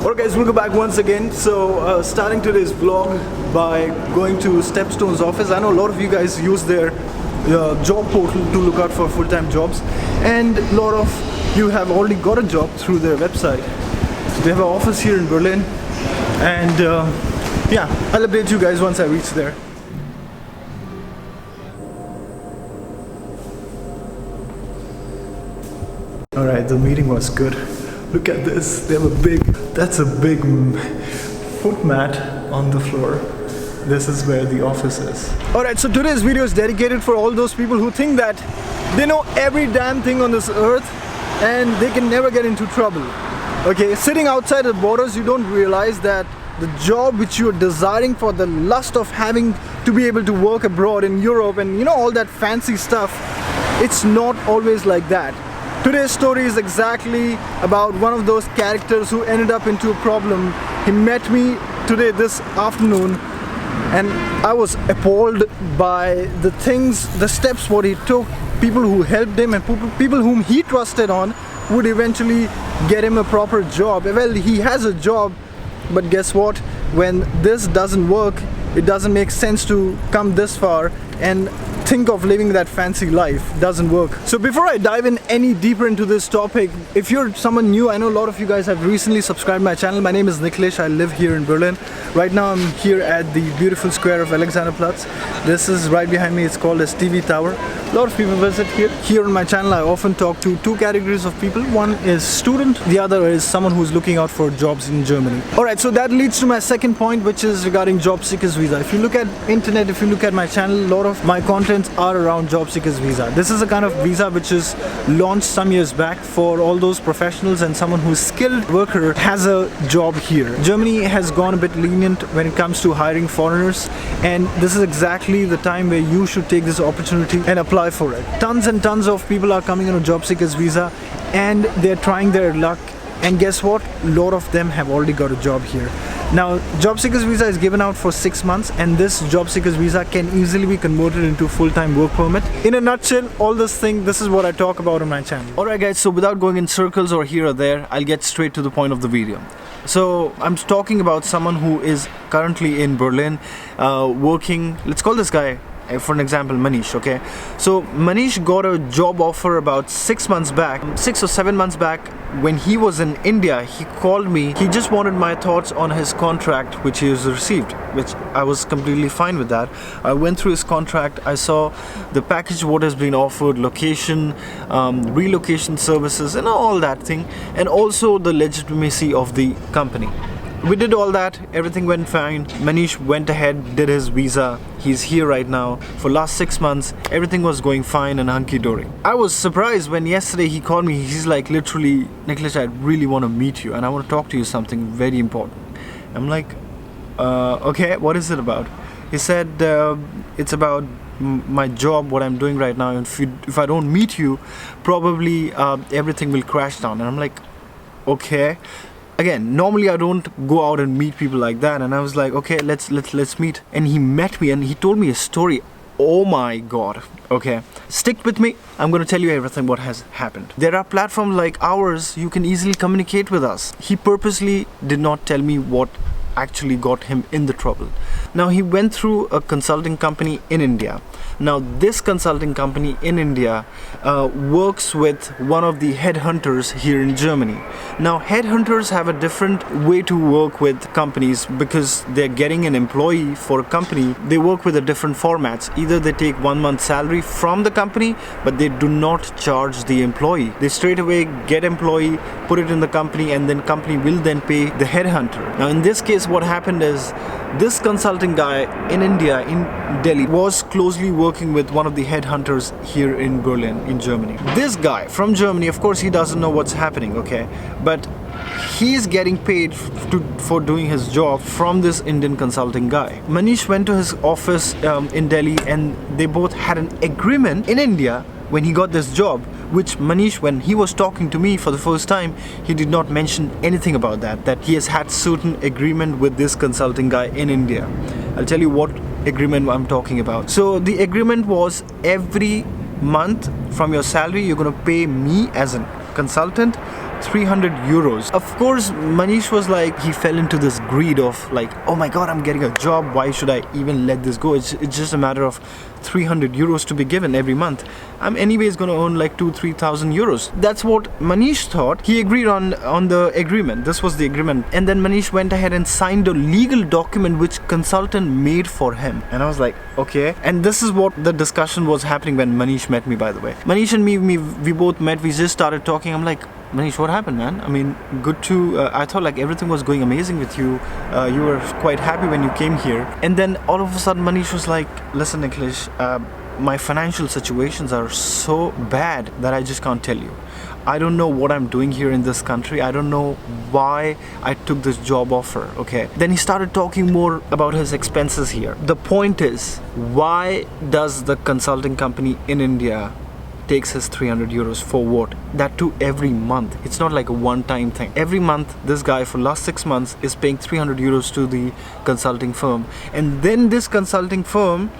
Alright guys, welcome back once again. So starting today's vlog by going to Stepstone's office. I know a lot of you guys use their job portal to look out for full-time jobs, and a lot of you have already got a job through their website. So they have an office here in Berlin, and yeah, I'll update you guys once I reach there. Alright, the meeting was good. Look at this, they have that's a big foot mat on the floor. This is where the office is. Alright, so today's video is dedicated for all those people who think that they know every damn thing on this earth and they can never get into trouble. Okay, sitting outside the borders, you don't realize that the job which you're desiring for the lust of having to be able to work abroad in Europe and you know all that fancy stuff, it's not always like that. Today's story is exactly about one of those characters who ended up into a problem. He met me today this afternoon and I was appalled by the things, the steps what he took. People who helped him and people whom he trusted on would eventually get him a proper job. Well, he has a job, but guess what? When this doesn't work, it doesn't make sense to come this far and think of living that fancy life. Doesn't work. So before I dive in any deeper into this topic, if you're someone new, I know a lot of you guys have recently subscribed my channel. My name is Niklesh. I live here in Berlin. Right now I'm here at the beautiful square of Alexanderplatz. This is right behind me. It's called as TV Tower. A lot of people visit here. Here on my channel I often talk to two categories of people. One is student, the other is someone who's looking out for jobs in Germany. Alright, so that leads to my second point, which is regarding job seekers visa. If you look at internet, if you look at my channel, a lot of my contents are around job seekers visa. This is a kind of visa which is launched some years back for all those professionals and someone who's skilled worker has a job here. Germany has gone a bit lenient when it comes to hiring foreigners, and this is exactly the time where you should take this opportunity and apply for it. Tons and tons of people are coming on a job seekers visa and they're trying their luck, and guess what? A lot of them have already got a job here. Now, job seekers visa is given out for 6 months, and this job seekers visa can easily be converted into full-time work permit. In a nutshell, all this is what I talk about on my channel. Alright guys, so without going in circles or here or there, I'll get straight to the point of the video. So I'm talking about someone who is currently in Berlin working. Let's call this guy, for an example, Manish. Okay, so Manish got a job offer about 6 months back, 6 or 7 months back. When he was in India, he called me. He just wanted my thoughts on his contract which he has received, which I was completely fine with that. I went through his contract, I saw the package what has been offered, location, relocation services and all that thing, and also the legitimacy of the company. We did all that, everything went fine. Manish went ahead, did his visa. He's here right now. For last 6 months, everything was going fine and hunky-dory. I was surprised when yesterday he called me. He's like, literally, Niklesh, I really want to meet you and I want to talk to you something very important. I'm like, okay, what is it about? He said, it's about my job, what I'm doing right now. And if I don't meet you, probably everything will crash down. And I'm like, okay. Again, normally I don't go out and meet people like that, and I was like, okay, let's meet. And he met me and he told me a story. Oh my god. Okay, stick with me. I'm going to tell you everything what has happened. There are platforms like ours, you can easily communicate with us. He purposely did not tell me what actually got him in the trouble. Now, he went through a consulting company in India. Now, this consulting company in India works with one of the headhunters here in Germany. Now, headhunters have a different way to work with companies because they're getting an employee for a company. They work with a different formats. Either they take 1 month salary from the company, but they do not charge the employee. They straight away get employee, put it in the company, and then company will then pay the headhunter. Now, in this case, what happened is this consulting guy in India, in Delhi, was closely working with one of the headhunters here in Berlin, in Germany. This guy from Germany, of course, he doesn't know what's happening, okay? But he's getting paid for doing his job from this Indian consulting guy. Manish went to his office in Delhi, and they both had an agreement in India when he got this job, which Manish, when he was talking to me for the first time, he did not mention anything about that he has had certain agreement with this consulting guy in India. I'll tell you what agreement I'm talking about. So the agreement was every month from your salary, you're going to pay me as a consultant 300 euros. Of course, Manish was like, he fell into this greed of like, oh my god, I'm getting a job, why should I even let this go? It's just a matter of 300 euros to be given every month. I'm anyways going to earn like 2,000-3,000 euros. That's what Manish thought. He agreed on the agreement. This was the agreement. And then Manish went ahead and signed a legal document which consultant made for him. And I was like, okay. And this is what the discussion was happening when Manish met me, by the way. Manish and me, we both met. We just started talking. I'm like, Manish, what happened, man? I mean, good to... I thought like everything was going amazing with you. You were quite happy when you came here. And then all of a sudden, Manish was like, listen, Nikhilesh, my financial situations are so bad that I just can't tell you. I don't know what I'm doing here in this country. I don't know why I took this job offer, okay? Then he started talking more about his expenses here. The point is, why does the consulting company in India takes his 300 euros for what? That too every month. It's not like a one-time thing. Every month, this guy for last 6 months is paying 300 euros to the consulting firm. And then this consulting firm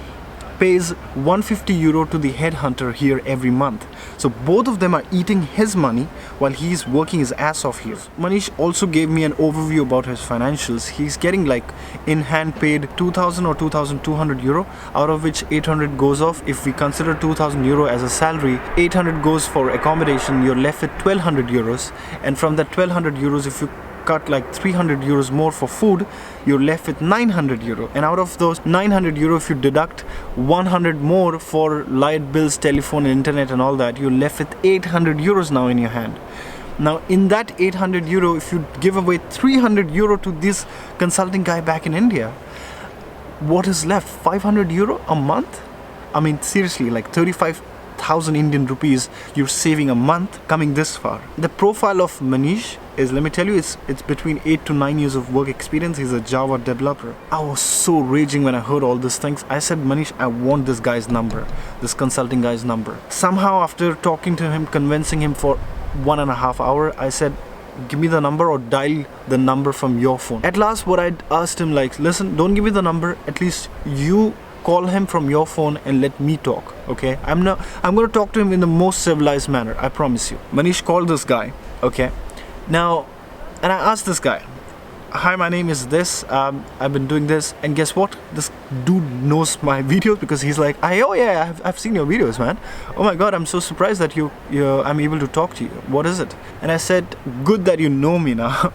pays 150 euro to the headhunter here every month. So both of them are eating his money while he's working his ass off here. Manish also gave me an overview about his financials. He's getting like in hand paid 2,000 or 2,200 euro, out of which 800 goes off. If we consider 2,000 euro as a salary, 800 goes for accommodation, you're left with 1,200 euros. And from that 1,200 euros, if you cut like 300 euros more for food, you're left with 900 euro. And out of those 900 euro, if you deduct 100 more for light bills, telephone, internet and all that, you're left with 800 euros now in your hand. Now in that 800 euro, if you give away 300 euro to this consulting guy back in India, what is left? 500 euro a month? I mean, seriously, like 35,000 Indian rupees you're saving a month coming this far. The profile of Manish is, let me tell you, it's between 8 to 9 years of work experience. He's a Java developer. I was so raging when I heard all these things. I said, Manish, I want this guy's number, this consulting guy's number. Somehow after talking to him, convincing him for 1.5 hours, I said, give me the number or dial the number from your phone. At last what I asked him, like, listen, don't give me the number, at least you call him from your phone and let me talk, okay? I'm going to talk to him in the most civilized manner, I promise you. Manish called this guy, okay? Now, and I asked this guy, hi, my name is this, I've been doing this, and guess what? This dude knows my videos because he's like, oh yeah, I've seen your videos, man. Oh my god, I'm so surprised that I'm able to talk to you. What is it? And I said, good that you know me now.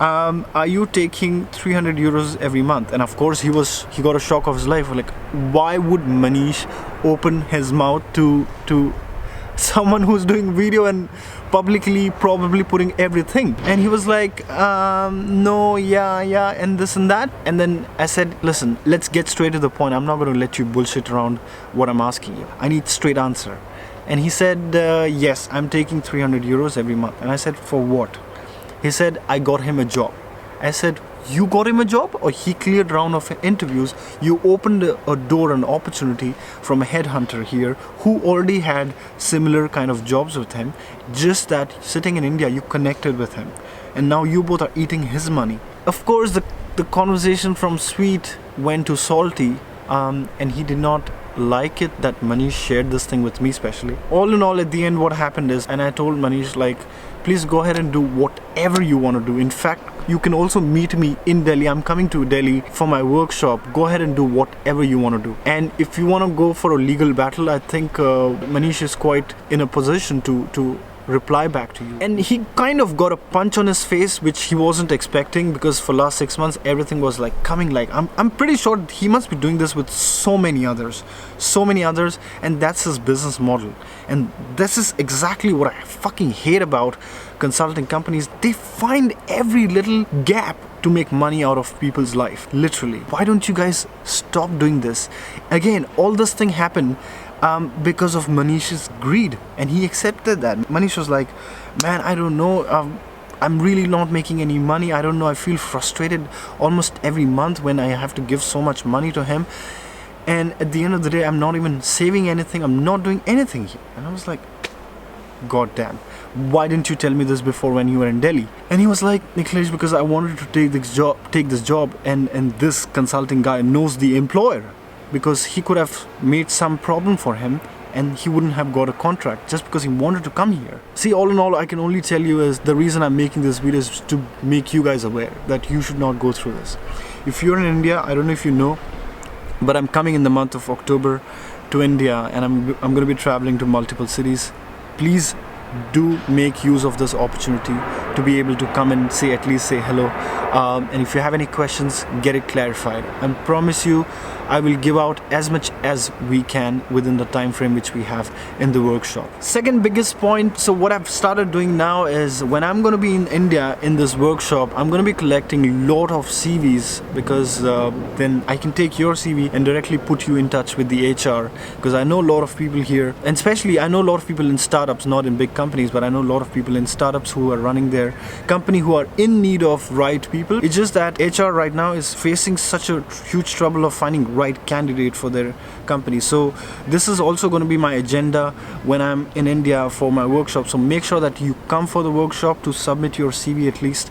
Are you taking 300 euros every month? And of course he got a shock of his life. Like, why would Manish open his mouth to someone who's doing video and publicly probably putting everything? And he was like, no, yeah, and this and that. And then I said, listen, let's get straight to the point. I'm not going to let you bullshit around what I'm asking you. I need straight answer. And he said, yes, I'm taking 300 euros every month. And I said, for what? He said, I got him a job. I said, you got him a job? Or he cleared round of interviews, you opened a door, an opportunity from a headhunter here who already had similar kind of jobs with him, just that sitting in India you connected with him and now you both are eating his money. Of course the conversation from sweet went to salty, and he did not like it that Manish shared this thing with me especially. All in all, at the end what happened is, and I told Manish, like, please go ahead and do whatever you want to do. In fact, you can also meet me in Delhi. I'm coming to Delhi for my workshop. Go ahead and do whatever you want to do. And if you want to go for a legal battle, I think Manish is quite in a position to reply back to you. And he kind of got a punch on his face, which he wasn't expecting, because for last 6 months everything was like coming, like I'm pretty sure he must be doing this with so many others, and that's his business model. And this is exactly what I fucking hate about consulting companies. They find every little gap to make money out of people's life, literally. Why don't you guys stop doing this? Again, all this thing happened because of Manish's greed, and he accepted that. Manish was like, man, I don't know, I'm really not making any money. I don't know, I feel frustrated almost every month when I have to give so much money to him, and at the end of the day I'm not even saving anything, I'm not doing anything here. And I was like, god damn, why didn't you tell me this before when you were in Delhi? And he was like, Nikhilesh, because I wanted to take this job, and this consulting guy knows the employer, because he could have made some problem for him and he wouldn't have got a contract just because he wanted to come here. See, all in all, I can only tell you is the reason I'm making this video is to make you guys aware that you should not go through this. If you're in India, I don't know if you know, but I'm coming in the month of October to India, and I'm going to be traveling to multiple cities. Please do make use of this opportunity to be able to come and at least say hello, and if you have any questions, get it clarified. I promise you I will give out as much as we can within the time frame which we have in the workshop. Second biggest point, so what I've started doing now is when I'm going to be in India in this workshop, I'm going to be collecting a lot of CVs, because then I can take your CV and directly put you in touch with the HR, because I know a lot of people here, and especially I know a lot of people in startups, not in big companies, but I know a lot of people in startups who are running their company who are in need of right people. It's just that HR right now is facing such a huge trouble of finding right candidate for their company. So this is also going to be my agenda when I'm in India for my workshop. So make sure that you come for the workshop to submit your CV at least.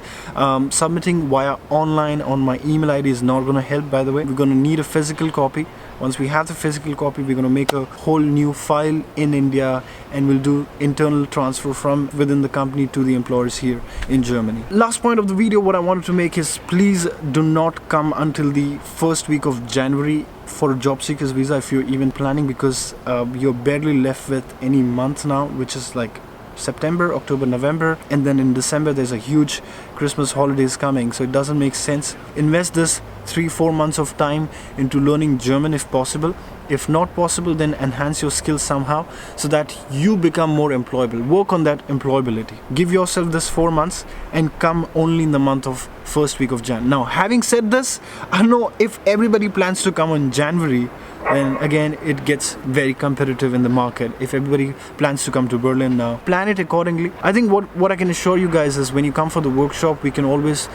Submitting via online on my email ID is not going to help, by the way. We're going to need a physical copy. Once we have the physical copy, we're going to make a whole new file in India, and we'll do internal transfer from within the company to the employers here in Germany. Last point of the video, what I wanted to make is, please do not come until the first week of January for a job seekers visa if you're even planning, because you're barely left with any month now, which is like September, October, November, and then in December there's a huge Christmas holidays coming, so it doesn't make sense. Invest this 3-4 months of time into learning German if possible. If not possible, then enhance your skills somehow so that you become more employable. Work on that employability. Give yourself this 4 months and come only in the month of first week of Jan. Now, having said this, I know if everybody plans to come in January, then again it gets very competitive in the market. If everybody plans to come to Berlin now, plan it accordingly. I think what I can assure you guys is, when you come for the workshop, we can always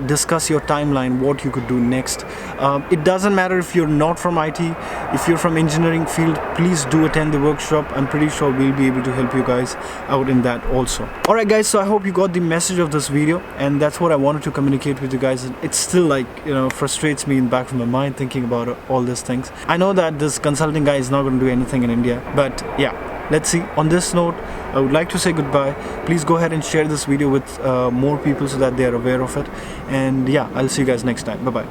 discuss your timeline, what you could do next. It doesn't matter if you're not from IT, if you're from engineering field, please do attend the workshop. I'm pretty sure we'll be able to help you guys out in that also. Alright guys, so I hope you got the message of this video, and that's what I wanted to communicate with you guys. It still, like, you know, frustrates me in the back of my mind thinking about all these things. I know that this consulting guy is not going to do anything in India, but yeah, let's see. On this note, I would like to say goodbye. Please go ahead and share this video with more people so that they are aware of it, and yeah, I'll see you guys next time. Bye bye.